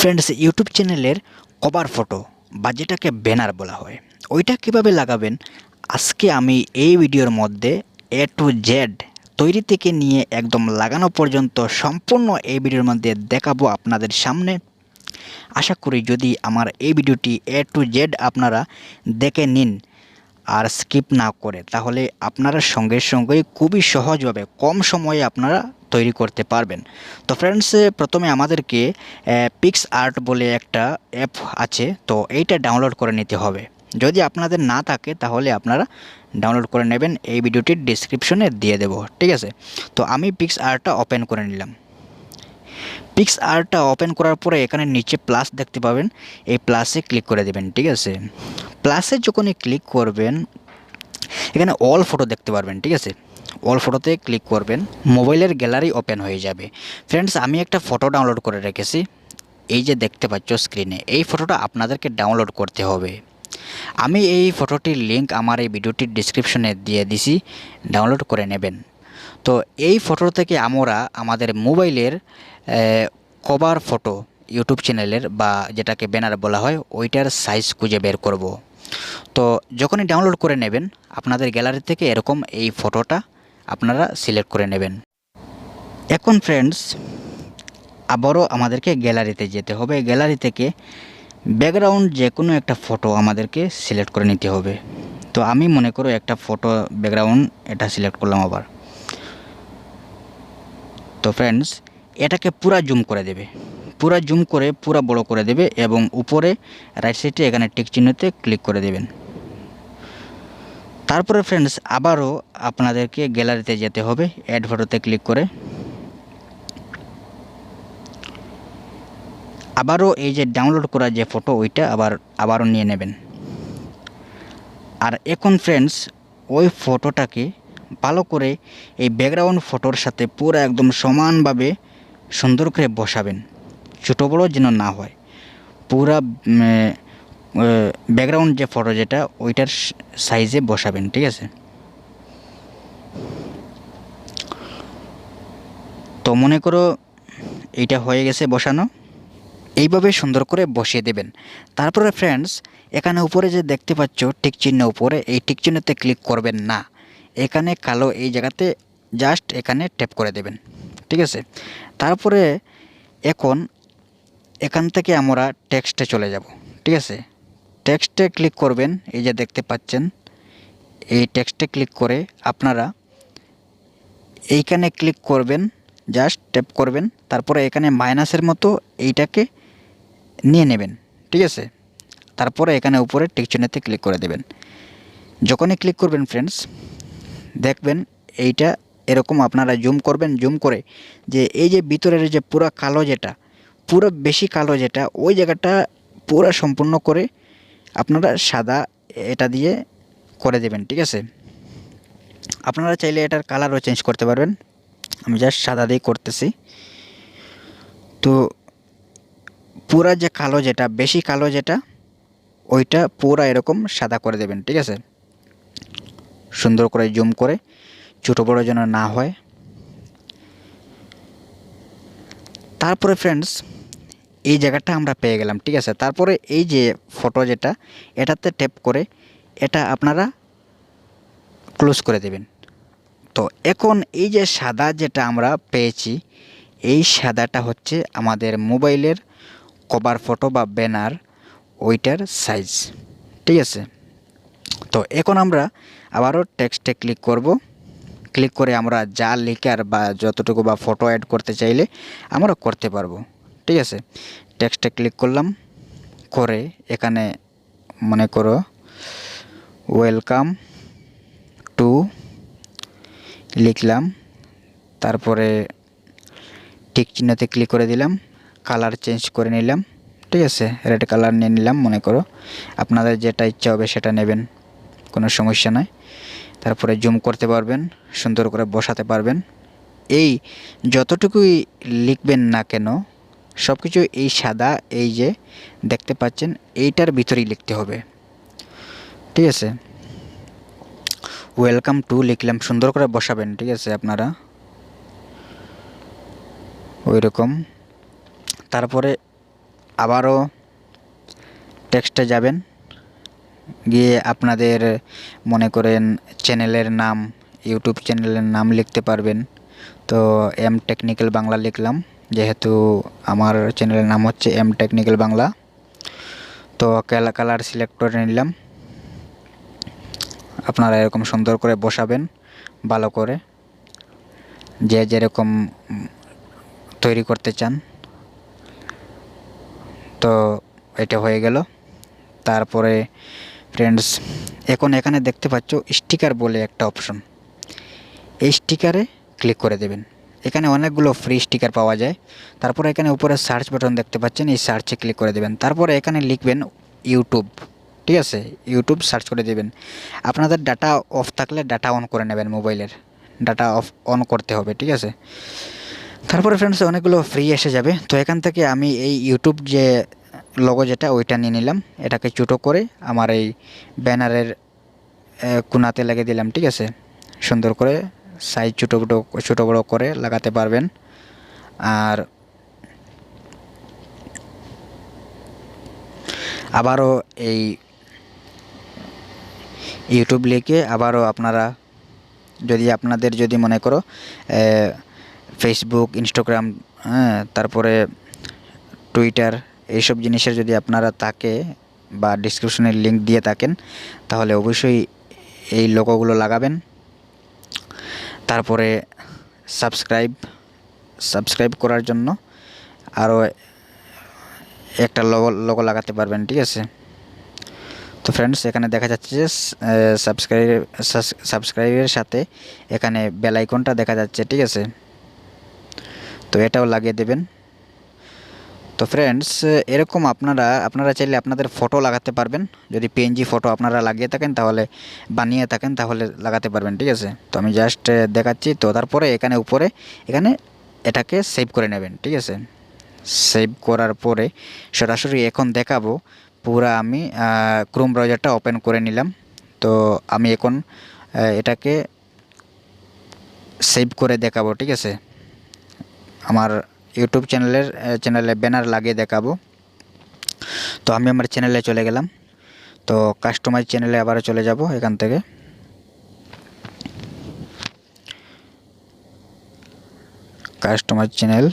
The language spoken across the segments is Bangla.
ফ্রেন্ডস, ইউটিউব চ্যানেলের কভার ফটো বা যেটাকে ব্যানার বলা হয়, ওইটা কিভাবে লাগাবেন আজকে আমি এই ভিডিওর মধ্যে এ টু জেড তৈরি থেকে নিয়ে একদম লাগানো পর্যন্ত সম্পূর্ণ এই ভিডিওর মধ্যে দেখাবো আপনাদের সামনে। আশা করি যদি আমার এই ভিডিওটি এ টু জেড আপনারা দেখে নিন আর স্কিপ না করে, তাহলে আপনারা সঙ্গে সঙ্গেই খুবই সহজভাবে কম সময়ে আপনারা তৈরি করতে পারবেন। তো ফ্রেন্ডস, প্রথমে আমাদেরকে পিক্স আর্ট বলে একটা অ্যাপ আছে, তো এইটা ডাউনলোড করে নিতে হবে। যদি আপনাদের না থাকে তাহলে আপনারা ডাউনলোড করে নেবেন, এই ভিডিওটির ডিসক্রিপশনে দিয়ে দেব, ঠিক আছে। তো আমি পিক্স আর্টটা ওপেন করে নিলাম। পিক্স আর্টটা ওপেন করার পরে এখানে নিচে প্লাস দেখতে পাবেন, এই প্লাসে ক্লিক করে দেবেন, ঠিক আছে। প্লাসে যখনই ক্লিক করবেন এখানে অল ফটো দেখতে পারবেন, ঠিক আছে। অল ফটোতে ক্লিক করবেন, মোবাইলের গ্যালারি ওপেন হয়ে যাবে। ফ্রেন্ডস, আমি একটা ফটো ডাউনলোড করে রেখেছি, এই যে দেখতে পাচ্ছ স্ক্রিনে, এই ফটোটা আপনাদেরকে ডাউনলোড করতে হবে। আমি এই ফটোটির লিঙ্ক আমার এই ভিডিওটির ডিসক্রিপশনে দিয়ে দিছি, ডাউনলোড করে নেবেন। তো এই ফটো থেকে আমরা আমাদের মোবাইলের কভার ফটো ইউটিউব চ্যানেলের বা যেটাকে ব্যানার বলা হয় ওইটার সাইজ খুঁজে বের করব। তো যখনই ডাউনলোড করে নেবেন আপনাদের গ্যালারি থেকে এরকম এই ফটোটা আপনারা সিলেক্ট করে নেবেন। এখন ফ্রেন্ডস, আবারও আমাদেরকে গ্যালারিতে যেতে হবে। গ্যালারি থেকে ব্যাকগ্রাউন্ড যে কোনো একটা ফটো আমাদেরকে সিলেক্ট করে নিতে হবে। তো আমি মনে করো একটা ফটো ব্যাকগ্রাউন্ড এটা সিলেক্ট করলাম আবার। তো ফ্রেন্ডস, এটাকে পুরা জুম করে দেবে, পুরা জুম করে পুরা বড় করে দেবে এবং উপরে রাইট সাইডে এখানে টিক চিহ্নতে ক্লিক করে দেবেন। তারপরে ফ্রেন্ডস আবারও আপনাদেরকে গ্যালারিতে যেতে হবে, অ্যাড ফটোতে ক্লিক করে আবারও এই যে ডাউনলোড করা যে ফটো ওইটা আবারও নিয়ে নেবেন। আর এখন ফ্রেন্ডস ওই ফটোটাকে ভালো করে এই ব্যাকগ্রাউন্ড ফটোর সাথে পুরো একদম সমানভাবে সুন্দর করে বসাবেন, ছোটো বড়ো যেন না হয়। পুরা ব্যাকগ্রাউন্ড যে ফটো যেটা ওইটার সাইজে বসাবেন, ঠিক আছে। তো মনে করো এইটা হয়ে গেছে বসানো, এইভাবে সুন্দর করে বসিয়ে দেবেন। তারপরে ফ্রেন্ডস এখানে উপরে যে দেখতে পাচ্ছ টিক চিহ্ন উপরে, এই টিক চিহ্নতে ক্লিক করবেন না, এখানে কালো এই জায়গাতে জাস্ট এখানে ট্যাপ করে দেবেন, ঠিক আছে। তারপরে এখান থেকে আমরা টেক্সটে চলে যাব, ঠিক আছে। টেক্সটে ক্লিক করবেন, এই যে দেখতে পাচ্ছেন এই টেক্সটে ক্লিক করে আপনারা এইখানে ক্লিক করবেন, জাস্ট ট্যাপ করবেন, তারপরে এখানে মাইনাসের মতো এইটাকে নিয়ে নেবেন, ঠিক আছে। তারপরে এখানে উপরে টিক চিহ্নতে ক্লিক করে দেবেন। যখনই ক্লিক করবেন ফ্রেন্ডস দেখবেন এইটা এরকম আপনারা জুম করবেন, জুম করে যে এই যে ভিতরের যে পুরো কালো যেটা, পুরো বেশি কালো যেটা, ওই জায়গাটা পুরো সম্পূর্ণ করে আপনারা সাদা এটা দিয়ে করে দেবেন, ঠিক আছে। আপনারা চাইলে এটার কালারও চেঞ্জ করতে পারবেন, আমি জাস্ট সাদা দিয়ে করতেছি। তো পুরা যে কালো যেটা, বেশি কালো যেটা, ওইটা পুরা এরকম সাদা করে দেবেন, ঠিক আছে। সুন্দর করে জুম করে, ছোটো বড়ো যেন না হয়। তারপরে ফ্রেন্ডস এই জায়গাটা আমরা পেয়ে গেলাম, ঠিক আছে। তারপরে এই যে ফটো যেটা, এটাতে ট্যাপ করে এটা আপনারা ক্লোজ করে দেবেন। তো এখন এই যে সাদা যেটা আমরা পেয়েছি, এই সাদাটা হচ্ছে আমাদের মোবাইলের কভার ফটো বা ব্যানার ওইটার সাইজ, ঠিক আছে। তো এখন আমরা আবারও টেক্সটে ক্লিক করব, ক্লিক করে আমরা যা লিখার বা যতটুকু বা ফটো অ্যাড করতে চাইলে আমরা করতে পারবো, ঠিক আছে। টেক্সটে ক্লিক করলাম, করে এখানে মনে করো ওয়েলকাম টু লিখলাম, তারপরে টিক চিহ্নতে ক্লিক করে দিলাম, কালার চেঞ্জ করে নিলাম, ঠিক আছে। রেড কালার নিয়ে নিলাম, মনে করো আপনাদের যেটা ইচ্ছা হবে সেটা নেবেন, কোনো সমস্যা নয়। তারপরে জুম করতে পারবেন, সুন্দর করে বসাতে পারবেন। এই যতটুকুই লিখবেন না কেন সব কিছু এই সাদা এই যে দেখতে পাচ্ছেন এইটার ভিতরেই লিখতে হবে, ঠিক আছে। ওয়েলকাম টু লিখলাম, সুন্দর করে বসাবেন, ঠিক আছে আপনারা ওই রকম। তারপরে আবারও টেক্সটে যাবেন, গিয়ে আপনাদের মনে করেন চ্যানেলের নাম, ইউটিউব চ্যানেলের নাম লিখতে পারবেন। তো এম টেকনিক্যাল বাংলা লিখলাম, যেহেতু আমার চ্যানেলের নাম হচ্ছে এম টেকনিক্যাল বাংলা। তো কালার সিলেক্ট করে নিলাম। আপনারা এরকম সুন্দর করে বসাবেন ভালো করে, যে যেরকম তৈরি করতে চান। তো এটা হয়ে গেল। তারপরে ফ্রেন্ডস, এখন এখানে দেখতে পাচ্ছ স্টিকার বলে একটা অপশন, এই স্টিকারে ক্লিক করে দেবেন। এখানে অনেকগুলো ফ্রি স্টিকার পাওয়া যায়। তারপরে এখানে উপরে সার্চ বাটন দেখতে পাচ্ছেন, এই সার্চে ক্লিক করে দেবেন। তারপরে এখানে লিখবেন ইউটিউব, ঠিক আছে, ইউটিউব সার্চ করে দেবেন। আপনাদের ডাটা অফ থাকলে ডাটা অন করে নেবেন, মোবাইলের ডাটা অন করতে হবে, ঠিক আছে। তারপরে ফ্রেন্ডস অনেকগুলো ফ্রি এসে যাবে। তো এখান থেকে আমি এই ইউটিউব যে লোগো যেটা ওইটা নিয়ে নিলাম, এটাকে ছোটো করে আমার এই ব্যানারের কোণাতে লাগিয়ে দিলাম, ঠিক আছে। সুন্দর করে সাইজ ছোটো বড়ো করে লাগাতে পারবেন। আর আবারও এই ইউটিউব লিখে আবারও আপনারা আপনাদের যদি মনে করো ফেসবুক, ইনস্টাগ্রাম, তারপরে টুইটার, এইসব জিনিসের যদি আপনারা থাকে বা ডিসক্রিপশনে লিঙ্ক দিয়ে থাকেন, তাহলে অবশ্যই এই লোগোগুলো লাগাবেন। তারপরে সাবস্ক্রাইব করার জন্য আরও একটা লোগো লাগাতে পারবেন, ঠিক আছে। তো ফ্রেন্ডস এখানে দেখা যাচ্ছে যে সাবস্ক্রাইবের সাথে এখানে বেল আইকনটা দেখা যাচ্ছে, ঠিক আছে। তো এটাও লাগিয়ে দেবেন। তো ফ্রেন্ডস এরকম আপনারা চাইলে আপনাদের ফটো লাগাতে পারবেন। যদি পিএনজি ফটো আপনারা লাগিয়ে থাকেন, তাহলে বানিয়ে থাকেন, তাহলে লাগাতে পারবেন, ঠিক আছে। তো আমি জাস্ট দেখাচ্ছি। তো তারপরে এখানে উপরে এটাকে সেভ করে নেবেন, ঠিক আছে। সেভ করার পরে সরাসরি এখন দেখাবো। পুরা আমি ক্রোম ব্রাউজারটা ওপেন করে নিলাম। তো আমি এখন এটাকে সেভ করে দেখাবো, ঠিক আছে। আমার ইউটিউব চ্যানেলে ব্যানার লাগিয়ে দেখাবো। তো আমি আমার চ্যানেলে চলে গেলাম। তো কাস্টমাইজ চ্যানেলে আবার চলে যাব। এখান থেকে কাস্টমাইজ চ্যানেল,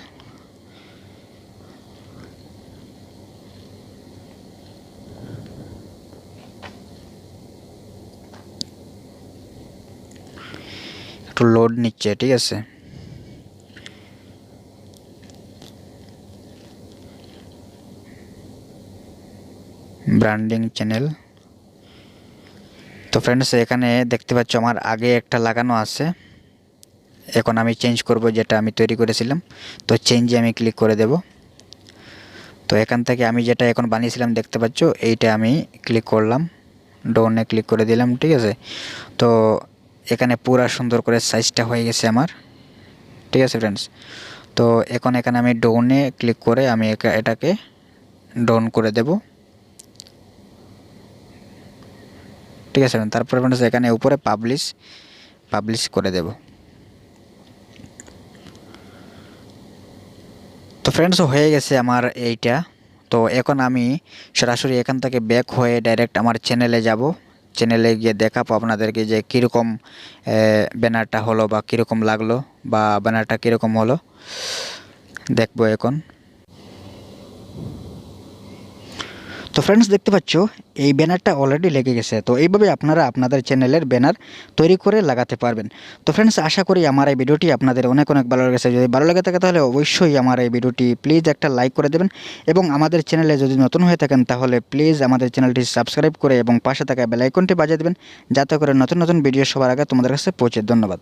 একটু লোড নিচ্ছে, ঠিক আছে। Branding channel. তো ফ্রেন্ডস এখানে দেখতে পাচ্ছ আমার আগে একটা লাগানো আছে। এখন আমি চেঞ্জ করব, যেটা আমি তৈরি করেছিলাম। তো চেঞ্জে আমি ক্লিক করে দেব। তো এখান থেকে আমি যেটা এখন বানিয়েছিলাম দেখতে পাচ্ছ, এইটা আমি ক্লিক করলাম, ডাউনে ক্লিক করে দিলাম, ঠিক আছে। তো এখানে পুরা সুন্দর করে সাইজটা হয়ে গেছে আমার, ঠিক আছে ফ্রেন্ডস। তো এখন এখানে আমি ডাউনে ক্লিক করে আমি এটাকে ডাউন করে দেব, ঠিক আছে। তারপরে ফ্রেন্ডস এখানে উপরে পাবলিশ করে দেব। তো ফ্রেন্ডস হয়ে গেছে আমার এইটা। তো এখন আমি সরাসরি এখান থেকে ব্যাক হয়ে ডাইরেক্ট আমার চ্যানেলে যাব। চ্যানেলে গিয়ে দেখাবো আপনাদেরকে যে কীরকম ব্যানারটা হলো বা কীরকম লাগলো বা ব্যানারটা কীরকম হলো দেখবো এখন। তো ফ্রেন্ডস দেখতে পাচ্ছ এই ব্যানারটা অলরেডি লেগে গেছে। তো এইভাবে আপনারা আপনাদের চ্যানেলের ব্যানার তৈরি করে লাগাতে পারবেন। তো ফ্রেন্ডস আশা করি আমার এই ভিডিওটি আপনাদের অনেক ভালো লেগেছে। যদি ভালো লেগে থাকে তাহলে অবশ্যই আমার এই ভিডিওটি প্লিজ একটা লাইক করে দেবেন, এবং আমাদের চ্যানেলে যদি নতুন হয়ে থাকেন তাহলে প্লিজ আমাদের চ্যানেলটি সাবস্ক্রাইব করে এবং পাশে থাকা বেল আইকনটি বাজিয়ে দেবেন, যাতে করে নতুন ভিডিও সবার আগে তোমাদের কাছে পৌঁছে। ধন্যবাদ।